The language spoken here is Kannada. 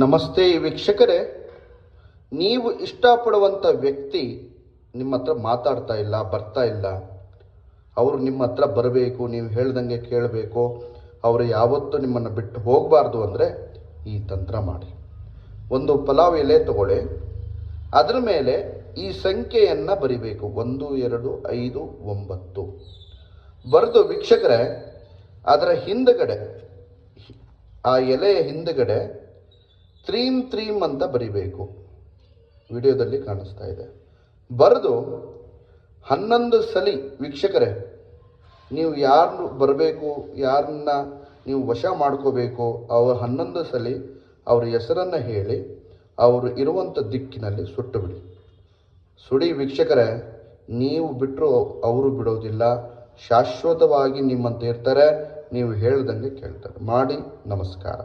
ನಮಸ್ತೆ ವೀಕ್ಷಕರೇ, ನೀವು ಇಷ್ಟಪಡುವಂಥ ವ್ಯಕ್ತಿ ನಿಮ್ಮ ಹತ್ರ ಮಾತಾಡ್ತಾ ಇಲ್ಲ, ಬರ್ತಾ ಇಲ್ಲ. ಅವರು ನಿಮ್ಮ ಹತ್ರ ಬರಬೇಕು, ನೀವು ಹೇಳ್ದಂಗೆ ಕೇಳಬೇಕು, ಅವರು ಯಾವತ್ತೂ ನಿಮ್ಮನ್ನು ಬಿಟ್ಟು ಹೋಗಬಾರ್ದು ಅಂದರೆ ಈ ತಂತ್ರ ಮಾಡಿ. ಒಂದು ಪಲಾವ್ ಎಲೆ ತಗೊಳ್ಳಿ, ಅದರ ಮೇಲೆ ಈ ಸಂಖ್ಯೆಯನ್ನು ಬರಿಬೇಕು, 1 2 5 9 ಬರೆದು ವೀಕ್ಷಕರೇ, ಅದರ ಹಿಂದುಗಡೆ, ಆ ಎಲೆಯ ಹಿಂದುಗಡೆ ತ್ರೀಂ ಅಂತ ಬರಿಬೇಕು. ವಿಡಿಯೋದಲ್ಲಿ ಕಾಣಿಸ್ತಾ ಇದೆ. ಬರೆದು 11 ಸಲ ವೀಕ್ಷಕರೇ, ನೀವು ಯಾರು ಬರಬೇಕು, ಯಾರನ್ನ ನೀವು ವಶ ಮಾಡ್ಕೋಬೇಕು, ಅವರು 11 ಸಲ ಅವ್ರ ಹೆಸರನ್ನು ಹೇಳಿ ಅವರು ಇರುವಂಥ ದಿಕ್ಕಿನಲ್ಲಿ ಸುಟ್ಟು ಬಿಡಿ. ಸುಡಿ ವೀಕ್ಷಕರೇ, ನೀವು ಬಿಟ್ಟರು ಅವರು ಬಿಡೋದಿಲ್ಲ, ಶಾಶ್ವತವಾಗಿ ನಿಮ್ಮಂತ ಇರ್ತಾರೆ, ನೀವು ಹೇಳ್ದಂಗೆ ಕೇಳ್ತಾರೆ. ಮಾಡಿ. ನಮಸ್ಕಾರ.